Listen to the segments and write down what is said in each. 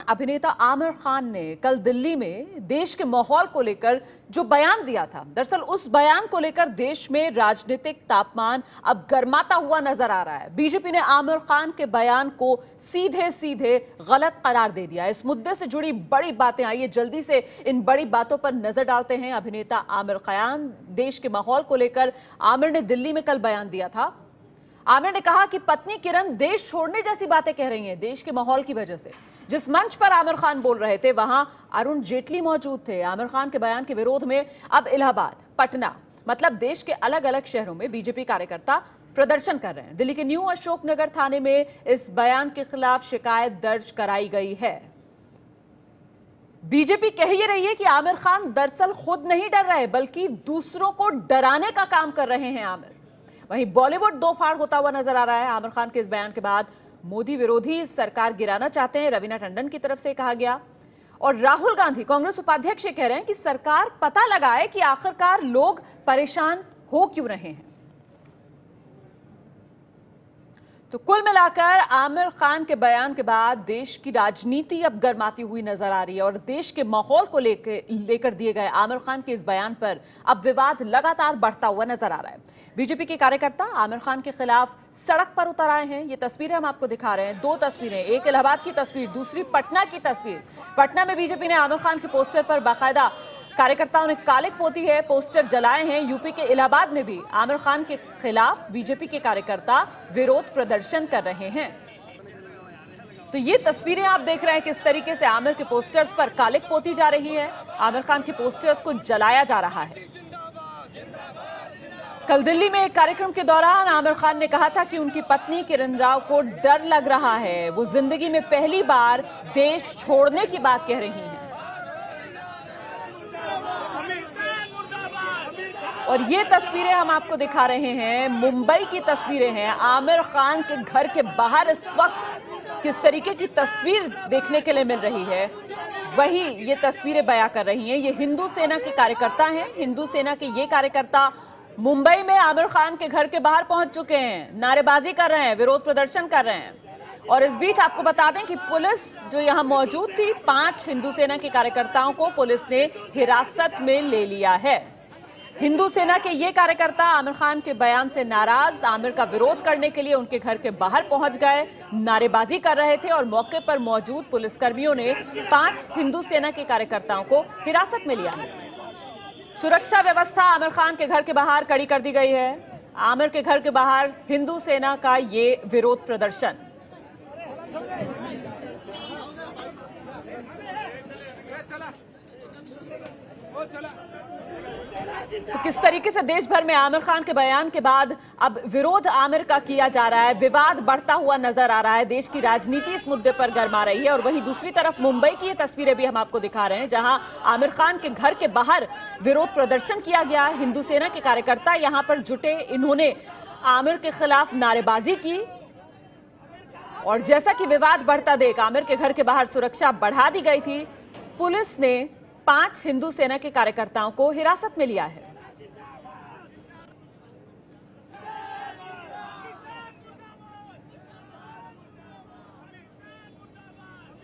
अभिनेता आमिर खान ने कल दिल्ली में देश के माहौल को लेकर जो बयान दिया था, दरअसल उस बयान को लेकर देश में राजनीतिक तापमान अब गर्माता हुआ नजर आ रहा है। बीजेपी ने आमिर खान के बयान को सीधे सीधे गलत करार दे दिया। इस मुद्दे से जुड़ी बड़ी बातें आई है, जल्दी से इन बड़ी बातों पर नजर डालते हैं। अभिनेता आमिर खान, देश के माहौल को लेकर आमिर ने दिल्ली में कल बयान दिया था। आमिर ने कहा कि पत्नी किरण देश छोड़ने जैसी बातें कह रही हैं देश के माहौल की वजह से। जिस मंच पर आमिर खान बोल रहे थे वहां अरुण जेटली मौजूद थे। आमिर खान के बयान के विरोध में अब इलाहाबाद, पटना, मतलब देश के अलग अलग शहरों में बीजेपी कार्यकर्ता प्रदर्शन कर रहे हैं। दिल्ली के न्यू अशोकनगर थाने में इस बयान के खिलाफ शिकायत दर्ज कराई गई है। बीजेपी कह ही रही है कि आमिर खान दरअसल खुद नहीं डर रहे बल्कि दूसरों को डराने का काम कर रहे हैं आमिर। वहीं बॉलीवुड दो फाड़ होता हुआ नजर आ रहा है। आमिर खान के इस बयान के बाद मोदी विरोधी सरकार गिराना चाहते हैं, रवीना टंडन की तरफ से कहा गया। और राहुल गांधी, कांग्रेस उपाध्यक्ष, कह रहे हैं कि सरकार पता लगाए कि आखिरकार लोग परेशान हो क्यों रहे हैं। तो कुल मिलाकर आमिर खान के बयान के बाद देश की राजनीति अब गर्माती हुई नजर आ रही है और देश के माहौल को लेकर दिए गए आमिर खान के इस बयान पर अब विवाद लगातार बढ़ता हुआ नजर आ रहा है। बीजेपी के कार्यकर्ता आमिर खान के खिलाफ सड़क पर उतर आए हैं। ये तस्वीरें हम आपको दिखा रहे हैं, दो तस्वीरें, एक इलाहाबाद की तस्वीर, दूसरी पटना की तस्वीर। पटना में बीजेपी ने आमिर खान के पोस्टर पर बाकायदा कार्यकर्ताओं ने कालिक पोती है, पोस्टर जलाए हैं। यूपी के इलाहाबाद में भी आमिर खान के खिलाफ बीजेपी के कार्यकर्ता विरोध प्रदर्शन कर रहे हैं। तो ये तस्वीरें आप देख रहे हैं किस तरीके से आमिर के पोस्टर्स पर कालिक पोती जा रही है, आमिर खान के पोस्टर्स को जलाया जा रहा है। कल दिल्ली में एक कार्यक्रम के दौरान आमिर खान ने कहा था कि उनकी पत्नी किरण राव को डर लग रहा है, वो जिंदगी में पहली बार देश छोड़ने की बात कह रही हैं। और ये तस्वीरें हम आपको दिखा रहे हैं, मुंबई की तस्वीरें हैं। आमिर खान के घर के बाहर इस वक्त किस तरीके की तस्वीर देखने के लिए मिल रही है, वही ये तस्वीरें बयां कर रही हैं। ये हिंदू सेना के कार्यकर्ता हैं। हिंदू सेना के ये कार्यकर्ता मुंबई में आमिर खान के घर के बाहर पहुंच चुके हैं, नारेबाजी कर रहे हैं, विरोध प्रदर्शन कर रहे हैं। और इस बीच आपको बता दें कि पुलिस जो यहां मौजूद थी, 5 हिंदू सेना के कार्यकर्ताओं को पुलिस ने हिरासत में ले लिया है। हिंदू सेना के ये कार्यकर्ता आमिर खान के बयान से नाराज आमिर का विरोध करने के लिए उनके घर के बाहर पहुंच गए, नारेबाजी कर रहे थे और मौके पर मौजूद पुलिसकर्मियों ने 5 हिंदू सेना के कार्यकर्ताओं को हिरासत में लिया है। सुरक्षा व्यवस्था आमिर खान के घर के बाहर कड़ी कर दी गई है। आमिर के घर के बाहर हिंदू सेना का ये विरोध प्रदर्शन। तो किस तरीके से देश भर में आमिर खान के बयान के बाद अब विरोध आमिर का किया जा रहा है, विवाद बढ़ता हुआ नजर आ रहा है। देश की राजनीति इस मुद्दे पर गर्मा रही है। और वहीं दूसरी तरफ मुंबई की ये तस्वीरें भी हम आपको दिखा रहे हैं, जहां आमिर खान के घर के बाहर विरोध प्रदर्शन किया गया। हिंदू सेना के कार्यकर्ता यहां पर जुटे, इन्होंने आमिर के खिलाफ नारेबाजी की। और जैसा कि विवाद बढ़ता देख आमिर के घर के बाहर सुरक्षा बढ़ा दी गई थी। पुलिस ने 5 हिंदू सेना के कार्यकर्ताओं को हिरासत में लिया है।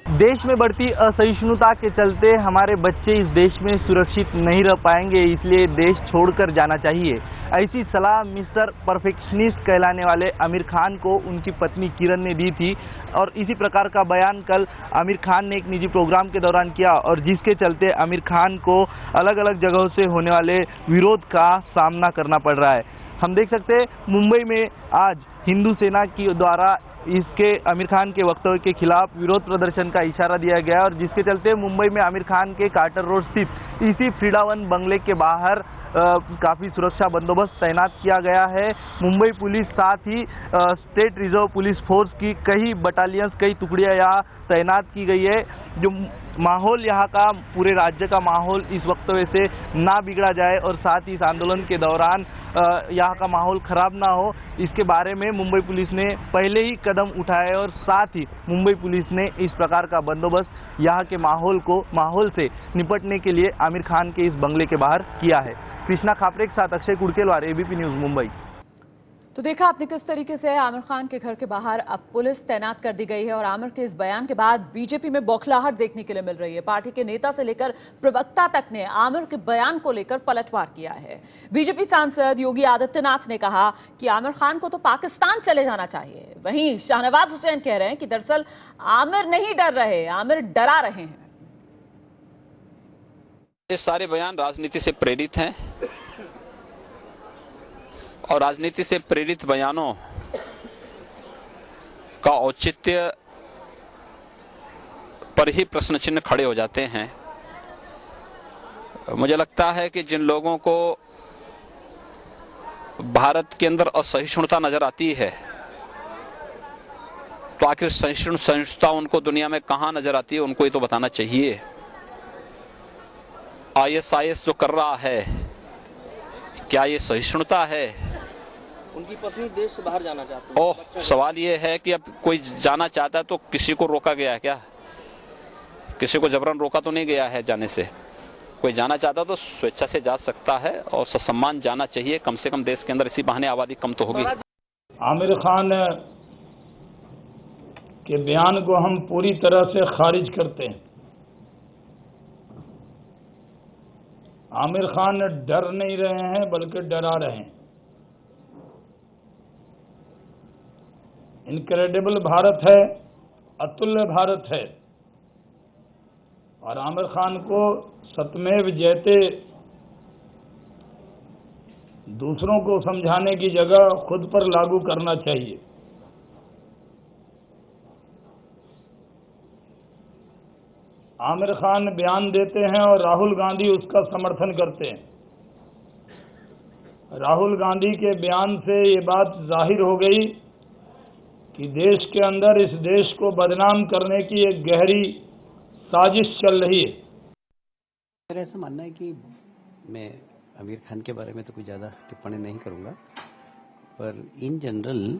देश में बढ़ती असहिष्णुता के चलते हमारे बच्चे इस देश में सुरक्षित नहीं रह पाएंगे, इसलिए देश छोड़कर जाना चाहिए। ऐसी सलाह मिस्टर परफेक्शनिस्ट कहलाने वाले आमिर खान को उनकी पत्नी किरण ने दी थी। और इसी प्रकार का बयान कल आमिर खान ने एक निजी प्रोग्राम के दौरान किया और जिसके चलते आमिर खान को अलग अलग जगहों से होने वाले विरोध का सामना करना पड़ रहा है। हम देख सकते हैं मुंबई में आज हिंदू सेना की द्वारा इसके आमिर खान के वक्तव्य के खिलाफ विरोध प्रदर्शन का इशारा दिया गया और जिसके चलते मुंबई में आमिर खान के कार्टर रोड स्थित इसी फ्रीडावन बंगले के बाहर काफ़ी सुरक्षा बंदोबस्त तैनात किया गया है। मुंबई पुलिस साथ ही स्टेट रिजर्व पुलिस फोर्स की कई बटालियंस, कई टुकड़ियां यहाँ तैनात की गई है। जो माहौल यहाँ का, पूरे राज्य का माहौल इस वक्तव्य से ना बिगड़ा जाए और साथ ही इस आंदोलन के दौरान यहाँ का माहौल खराब ना हो, इसके बारे में मुंबई पुलिस ने पहले ही कदम उठाए और साथ ही मुंबई पुलिस ने इस प्रकार का बंदोबस्त यहाँ के माहौल से निपटने के लिए आमिर खान के इस बंगले के बाहर किया है। कृष्णा खापरे के साथ अक्षय कुड़केलवार, एबीपी न्यूज़, मुंबई। तो देखा आपने किस तरीके से आमिर खान के घर के बाहर अब पुलिस तैनात कर दी गई है और आमिर के इस बयान के बाद बीजेपी में बौखलाहट देखने के लिए मिल रही है। पार्टी के नेता से लेकर प्रवक्ता तक ने आमिर के बयान को लेकर पलटवार किया है। बीजेपी सांसद योगी आदित्यनाथ ने कहा कि आमिर खान को तो पाकिस्तान चले जाना चाहिए। वहीं शाहनवाज हुसैन कह रहे हैं कि दरअसल आमिर नहीं डर रहे, आमिर डरा रहे हैं। ये सारे बयान राजनीति से प्रेरित हैं और राजनीति से प्रेरित बयानों का औचित्य पर ही प्रश्न चिन्ह खड़े हो जाते हैं। मुझे लगता है कि जिन लोगों को भारत के अंदर असहिष्णुता नजर आती है तो आखिर सहिष्णुता उनको दुनिया में कहां नजर आती है, उनको ये तो बताना चाहिए। ISIS जो कर रहा है, क्या ये सहिष्णुता है? उनकी पत्नी देश से बाहर जाना चाहती है। ओह, सवाल ये है कि अब कोई जाना चाहता है तो किसी को रोका गया है क्या? किसी को जबरन रोका तो नहीं गया है जाने से। कोई जाना चाहता तो स्वेच्छा से जा सकता है और ससम्मान जाना चाहिए। कम से कम देश के अंदर इसी बहाने आबादी कम तो होगी। आमिर खान के बयान को हम पूरी तरह से खारिज करते हैं। आमिर खान डर नहीं रहे हैं बल्कि डरा रहे हैं। इनक्रेडिबल भारत है, अतुल्य भारत है और आमिर खान को सतमेव जयते दूसरों को समझाने की जगह खुद पर लागू करना चाहिए। आमिर खान बयान देते हैं और राहुल गांधी उसका समर्थन करते हैं। राहुल गांधी के बयान से ये बात जाहिर हो गई कि देश के अंदर इस देश को बदनाम करने की एक गहरी साजिश चल रही है। मेरा ऐसा मानना है कि मैं आमिर खान के बारे में तो कोई ज़्यादा टिप्पणी नहीं करूंगा, पर इन जनरल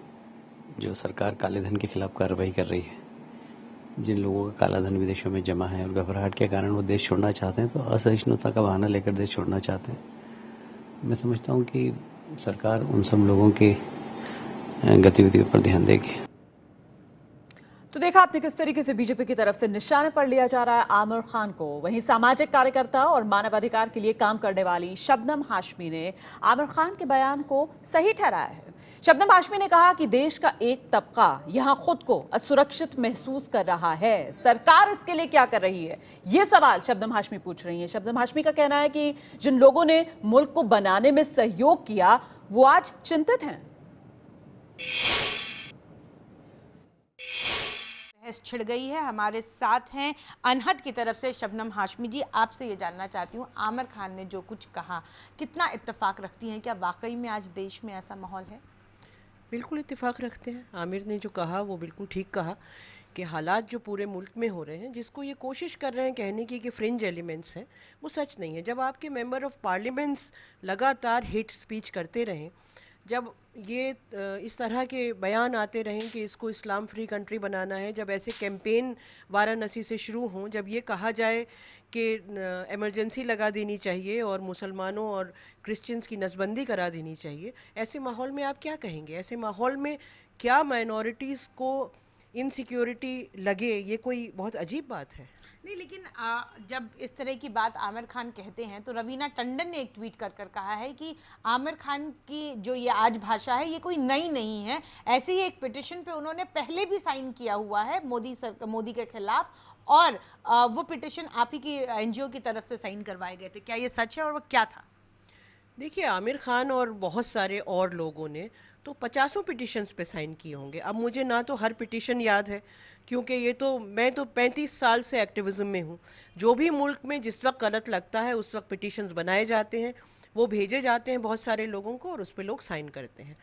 जो सरकार काले धन के खिलाफ कार्रवाई कर रही है, जिन लोगों का काला धन विदेशों में जमा है और घबराहट के कारण वो देश छोड़ना चाहते हैं, तो असहिष्णुता का बहाना लेकर देश छोड़ना चाहते हैं। मैं समझता हूँ कि सरकार उन सब लोगों के गतिविधियों पर ध्यान देगी। तो देखा आपने किस तरीके से बीजेपी की तरफ से निशाने पर लिया जा रहा है आमिर खान को। वहीं सामाजिक कार्यकर्ता और मानवाधिकार के लिए काम करने वाली शबनम हाशमी ने आमिर खान के बयान को सही ठहराया है। शबनम हाशमी ने कहा कि देश का एक तबका यहां खुद को असुरक्षित महसूस कर रहा है। सरकार इसके लिए क्या कर रही है, ये सवाल शबनम हाशमी पूछ रही हैं। शबनम हाशमी का कहना है कि जिन लोगों ने मुल्क को बनाने में सहयोग किया वो आज चिंतित हैं। बहस छिड़ गई है। हमारे साथ हैं अनहद की तरफ से शबनम हाशमी जी। आपसे ये जानना चाहती हूँ, आमिर खान ने जो कुछ कहा कितना इत्तेफाक रखती हैं? क्या वाकई में आज देश में ऐसा माहौल है? बिल्कुल इत्तेफाक रखते हैं। आमिर ने जो कहा वो बिल्कुल ठीक कहा कि हालात जो पूरे मुल्क में हो रहे हैं, जिसको ये कोशिश कर रहे हैं कहने की कि फ्रिंज एलिमेंट्स हैं, वो सच नहीं है। जब आपके मेंबर ऑफ पार्लियामेंट्स लगातार हेट स्पीच करते रहें, जब ये इस तरह के बयान आते रहें कि इसको इस्लाम फ्री कंट्री बनाना है, जब ऐसे कैंपेन वाराणसी से शुरू हों, जब ये कहा जाए कि इमरजेंसी लगा देनी चाहिए और मुसलमानों और क्रिश्चियंस की नसबंदी करा देनी चाहिए, ऐसे माहौल में आप क्या कहेंगे? ऐसे माहौल में क्या माइनॉरिटीज़ को इनसिक्योरिटी लगे, ये कोई बहुत अजीब बात है? नहीं, लेकिन जब इस तरह की बात आमिर खान कहते हैं तो रवीना टंडन ने एक ट्वीट कर कहा है कि आमिर खान की जो ये आज भाषा है ये कोई नई नहीं है। ऐसे ही एक पिटिशन पे उन्होंने पहले भी साइन किया हुआ है मोदी के खिलाफ, और वो पिटिशन आप ही की NGO की तरफ से साइन करवाए गए थे। क्या ये सच है और वो क्या था? देखिए, आमिर खान और बहुत सारे और लोगों ने तो 50 पिटिशन्स पे साइन किए होंगे। अब मुझे ना तो हर पिटिशन याद है, क्योंकि मैं तो 35 साल से एक्टिविज़म में हूँ। जो भी मुल्क में जिस वक्त गलत लगता है उस वक्त पिटिशन्स बनाए जाते हैं, वो भेजे जाते हैं बहुत सारे लोगों को और उस पर लोग साइन करते हैं।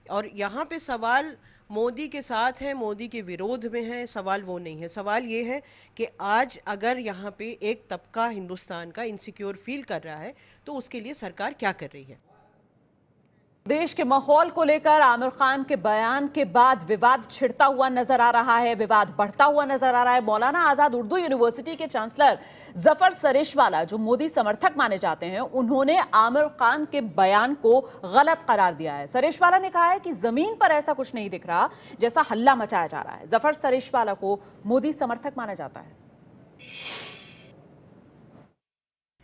और यहाँ पे सवाल मोदी के साथ है, मोदी के विरोध में है, सवाल वो नहीं है। सवाल ये है कि आज अगर यहाँ पे एक तबका हिंदुस्तान का इनसिक्योर फील कर रहा है तो उसके लिए सरकार क्या कर रही है। देश के माहौल को लेकर आमिर खान के बयान के बाद विवाद छिड़ता हुआ नजर आ रहा है, विवाद बढ़ता हुआ नजर आ रहा है। मौलाना आजाद उर्दू यूनिवर्सिटी के चांसलर जफर सरेशवाला, जो मोदी समर्थक माने जाते हैं, उन्होंने आमिर खान के बयान को गलत करार दिया है। सरेशवाला ने कहा है कि जमीन पर ऐसा कुछ नहीं दिख रहा जैसा हल्ला मचाया जा रहा है। जफर सरेशवाला को मोदी समर्थक माना जाता है।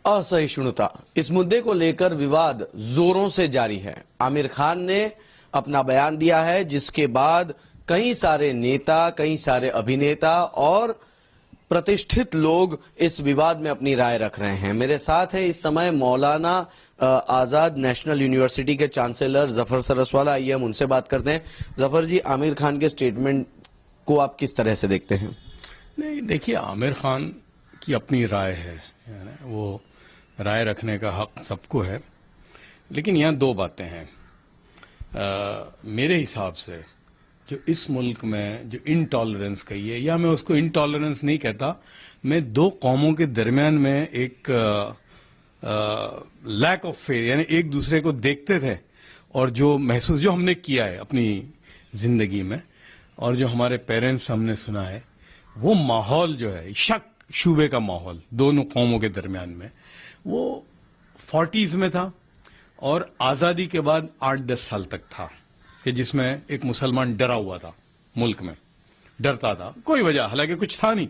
असहिष्णुता, इस मुद्दे को लेकर विवाद जोरों से जारी है। आमिर खान ने अपना बयान दिया है, जिसके बाद कई सारे नेता, कई सारे अभिनेता और प्रतिष्ठित लोग इस विवाद में अपनी राय रख रहे हैं। मेरे साथ है इस समय मौलाना आजाद नेशनल यूनिवर्सिटी के चांसलर जफर सरेशवाला। आइए हम उनसे बात करते हैं। जफर जी, आमिर खान के स्टेटमेंट को आप किस तरह से देखते हैं? नहीं, देखिए, आमिर खान की अपनी राय है, वो राय रखने का हक सबको है, लेकिन यहाँ दो बातें हैं। मेरे हिसाब से जो इस मुल्क में जो इनटॉलरेंस कही है, या मैं उसको इनटॉलरेंस नहीं कहता, मैं दो कौमों के दरमियान में एक लैक ऑफ फेथ, यानी एक दूसरे को देखते थे और जो महसूस जो हमने किया है अपनी जिंदगी में और जो हमारे पेरेंट्स हमने सुना है, वो माहौल जो है शक शुबे का माहौल दोनों कौमों के दरमियान में, वो 40s में था और आजादी के बाद 8-10 साल तक था, कि जिसमें एक मुसलमान डरा हुआ था, मुल्क में डरता था, कोई वजह, हालांकि कुछ था नहीं,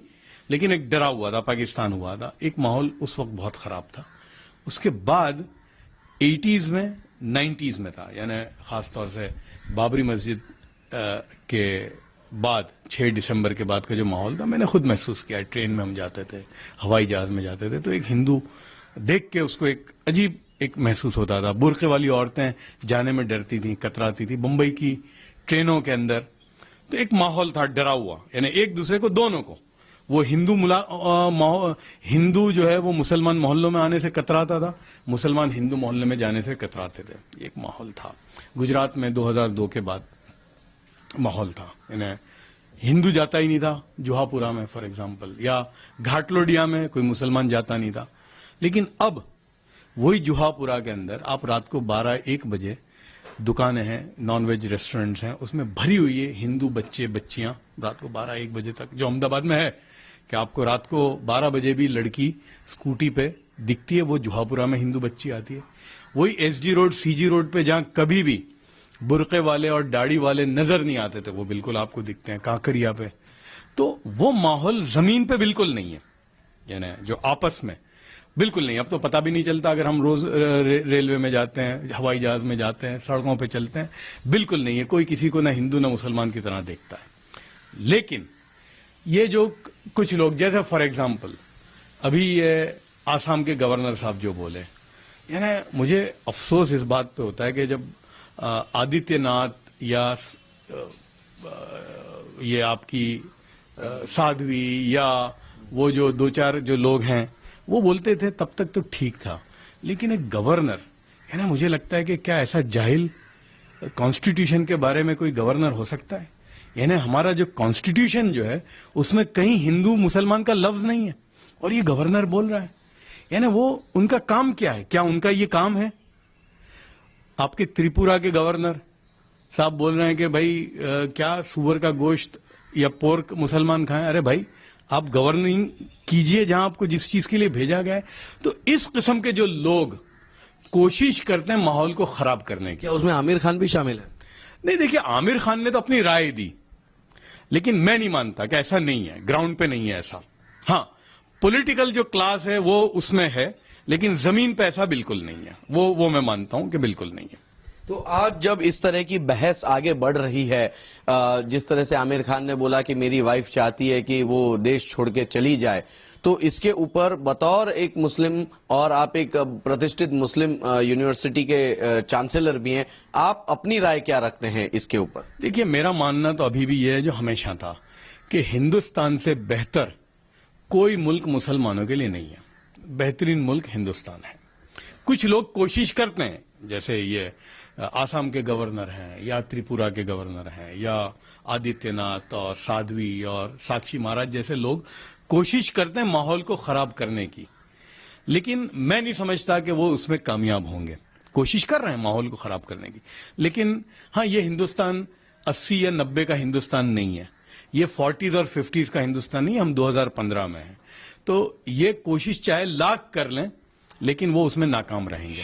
लेकिन एक डरा हुआ था, पाकिस्तान हुआ था, एक माहौल उस वक्त बहुत खराब था। उसके बाद 80s में 90s में था, यानी खासतौर से बाबरी मस्जिद के बाद 6 दिसंबर के बाद का जो माहौल था, मैंने खुद महसूस किया। ट्रेन में हम जाते थे, हवाई जहाज में जाते थे, तो एक हिंदू देख के उसको एक अजीब एक महसूस होता था। बुर्के वाली औरतें जाने में डरती थी, कतराती थी। मुंबई की ट्रेनों के अंदर तो एक माहौल था डरा हुआ, यानी एक दूसरे को, दोनों को, वो हिंदू जो है वो मुसलमान मोहल्लों में आने से कतराता था, मुसलमान हिंदू मोहल्ले में जाने से कतराते थे। एक माहौल था। गुजरात में 2002 के बाद माहौल था, यानी हिंदू जाता ही नहीं था जुहापुरा में फॉर एग्जांपल, या घाटलोडिया में कोई मुसलमान जाता नहीं था। लेकिन अब वही जुहापुरा के अंदर आप रात को 12-1 बजे, दुकानें हैं, नॉनवेज रेस्टोरेंट्स हैं, उसमें भरी हुई है हिंदू बच्चे बच्चियां, रात को 12-1 बजे तक, जो अहमदाबाद में है कि आपको रात को 12 बजे भी लड़की स्कूटी पे दिखती है, वो जुहापुरा में हिंदू बच्ची आती है। वही एसडी रोड, सीजी रोड पे जहां कभी भी बुरके वाले और दाढ़ी वाले नजर नहीं आते थे, वो बिल्कुल आपको दिखते हैं काकरिया पे। तो वो माहौल जमीन पे बिल्कुल नहीं है, यानी जो आपस में बिल्कुल नहीं। अब तो पता भी नहीं चलता, अगर हम रोज रेलवे में जाते हैं, हवाई जहाज में जाते हैं, सड़कों पे चलते हैं, बिल्कुल नहीं है। कोई किसी को ना हिंदू ना मुसलमान की तरह देखता है। लेकिन ये जो कुछ लोग, जैसे फॉर एग्जाम्पल अभी ये आसाम के गवर्नर साहब जो बोले, यानी मुझे अफसोस इस बात पे होता है कि जब आदित्यनाथ या ये आपकी साध्वी या वो जो 2-4 जो लोग हैं वो बोलते थे, तब तक तो ठीक था। लेकिन एक गवर्नर, यानी मुझे लगता है कि क्या ऐसा जाहिल कॉन्स्टिट्यूशन के बारे में कोई गवर्नर हो सकता है? यानी हमारा जो कॉन्स्टिट्यूशन जो है उसमें कहीं हिंदू मुसलमान का लफ्ज नहीं है, और ये गवर्नर बोल रहा है। यानी वो, उनका काम क्या है? क्या उनका ये काम है? आपके त्रिपुरा के गवर्नर साहब बोल रहे हैं कि भाई क्या सुअर का गोश्त या पोर्क मुसलमान खाएं? अरे भाई, आप गवर्निंग कीजिए जहां आपको जिस चीज के लिए भेजा गया है। तो इस किस्म के जो लोग कोशिश करते हैं माहौल को खराब करने की। क्या उसमें आमिर खान भी शामिल है? नहीं, देखिए, आमिर खान ने तो अपनी राय दी, लेकिन मैं नहीं मानता कि ऐसा नहीं है, ग्राउंड पे नहीं है ऐसा। हाँ, पॉलिटिकल जो क्लास है वो उसमें है, लेकिन जमीन पे ऐसा बिल्कुल नहीं है। वो मैं मानता हूं कि बिल्कुल नहीं है। तो आज जब इस तरह की बहस आगे बढ़ रही है, जिस तरह से आमिर खान ने बोला कि मेरी वाइफ चाहती है कि वो देश छोड़ के चली जाए, तो इसके ऊपर बतौर एक मुस्लिम, और आप एक प्रतिष्ठित मुस्लिम यूनिवर्सिटी के चांसलर भी हैं, आप अपनी राय क्या रखते हैं इसके ऊपर? देखिए, मेरा मानना तो अभी भी यह है जो हमेशा था कि हिंदुस्तान से बेहतर कोई मुल्क मुसलमानों के लिए नहीं है। बेहतरीन मुल्क हिंदुस्तान है। कुछ लोग कोशिश करते हैं, जैसे ये आसाम के गवर्नर हैं, या त्रिपुरा के गवर्नर हैं, या आदित्यनाथ और साध्वी और साक्षी महाराज जैसे लोग कोशिश करते हैं माहौल को खराब करने की, लेकिन मैं नहीं समझता कि वो उसमें कामयाब होंगे। कोशिश कर रहे हैं माहौल को खराब करने की। लेकिन हाँ, ये हिंदुस्तान 80 या 90 का हिंदुस्तान नहीं है, ये 40s और 50s का हिंदुस्तान नहीं है, हम 2015 में हैं। तो ये कोशिश चाहे लाख कर लें, लेकिन वो उसमें नाकाम रहेंगे।